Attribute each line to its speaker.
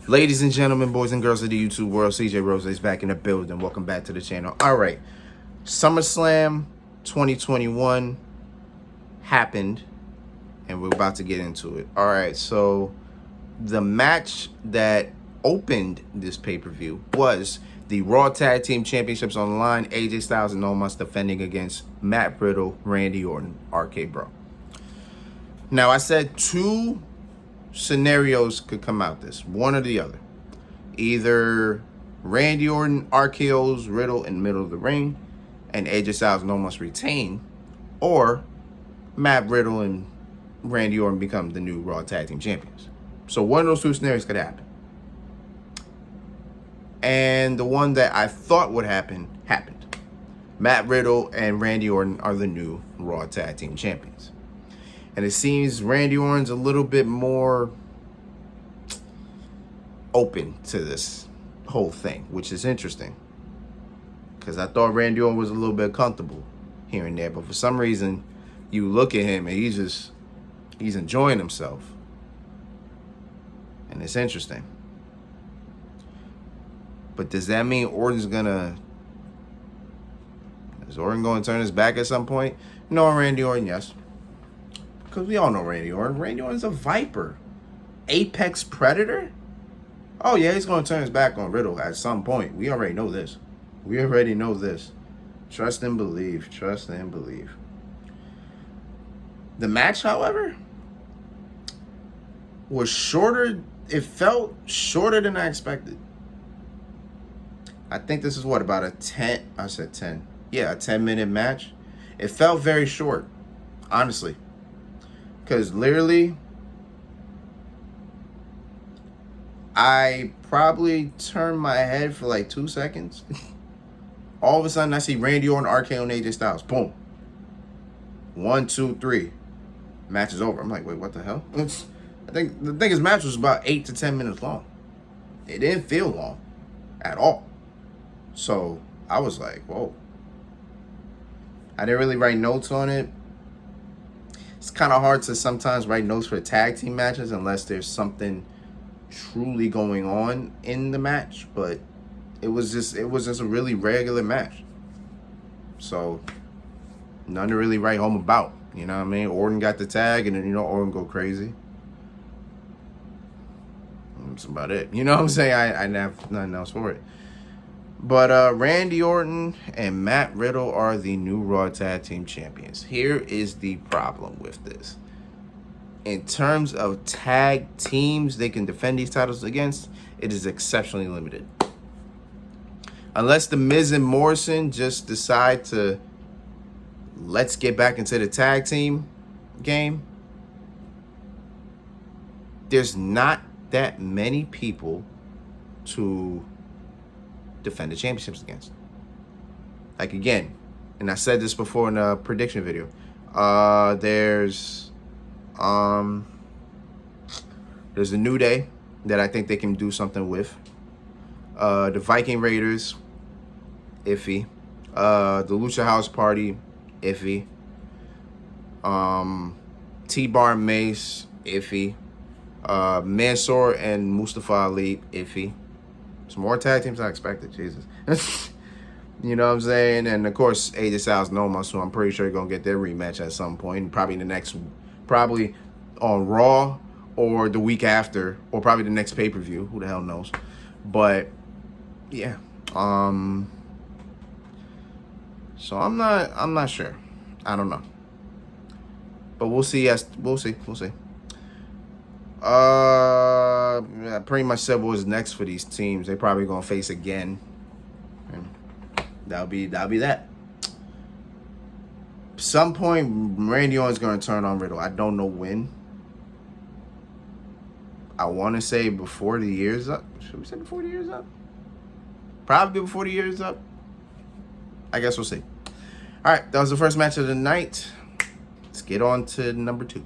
Speaker 1: Ladies and gentlemen, boys and girls of the YouTube world, CJ Rose is back in the building. Welcome back to the channel. All right, Summerslam 2021 happened, and we're about to get into it. All right, so the match that opened this pay-per-view was the Raw Tag Team Championships on the line. AJ Styles and Omas defending against Matt Riddle, Randy Orton, RKBro. Now, I said two scenarios could come out this, one or the other. Either Randy Orton RKO's Riddle in the middle of the ring and AJ Styles and Omas retain, or Matt Riddle and Randy Orton become the new Raw Tag Team Champions. So one of those two scenarios could happen. And the one that I thought would happen, happened. Matt Riddle and Randy Orton are the new Raw Tag Team Champions. And it seems Randy Orton's a little bit more open to this whole thing, which is interesting. Because I thought Randy Orton was a little bit comfortable here and there. But for some reason, you look at him and he's enjoying himself. And it's interesting. But does that mean Orton's is Orton going to turn his back at some point? No, Randy Orton, yes. Because we all know Randy Orton. Randy Orton's a Viper. Apex Predator? Oh, yeah, he's going to turn his back on Riddle at some point. We already know this. We already know this. Trust and believe. Trust and believe. The match, however, was shorter. It felt shorter than I expected. I think this is what, about a 10? I said 10. Yeah, a 10-minute match. It felt very short, honestly. Because literally, I probably turned my head for like 2 seconds. All of a sudden, I see Randy Orton, RKO, and AJ Styles. Boom. 1, 2, 3. Match is over. I'm like, wait, what the hell? I think the thing is, match was about 8 to 10 minutes long. It didn't feel long at all. So I was like, whoa. I didn't really write notes on it. It's kind of hard to sometimes write notes for tag team matches unless there's something truly going on in the match. But it was just a really regular match. So nothing to really write home about. You know what I mean? Orton got the tag, and then, Orton go crazy. That's about it. You know what I'm saying? I didn't have nothing else for it. But Randy Orton and Matt Riddle are the new Raw Tag Team Champions. Here is the problem with this. In terms of tag teams they can defend these titles against, it is exceptionally limited. Unless The Miz and Morrison just decide to let's get back into the tag team game, there's not that many people to defend the championships against. Like, again, and I said this before in a prediction video, there's the New Day that I think they can do something with. The Viking Raiders, iffy. The Lucha House Party, iffy. T-Bar Mace, iffy. Mansoor and Mustafa Ali, iffy. Some more tag teams than I expected, Jesus. You know what I'm saying? And, of course, AJ Styles and Omas, who I'm pretty sure are going to get their rematch at some point. Probably on Raw or the week after, or probably the next pay-per-view. Who the hell knows? But, yeah. So I'm not sure. I don't know. But we'll see. Yes, we'll see. I pretty much said what was next for these teams. They probably gonna face again, and that'll be that. Some point, Randy Orton's gonna turn on Riddle. I don't know when. I want to say before the year's up. Should we say before the year's up? Probably before the year's up. I guess we'll see. All right, that was the first match of the night. Let's get on to number 2.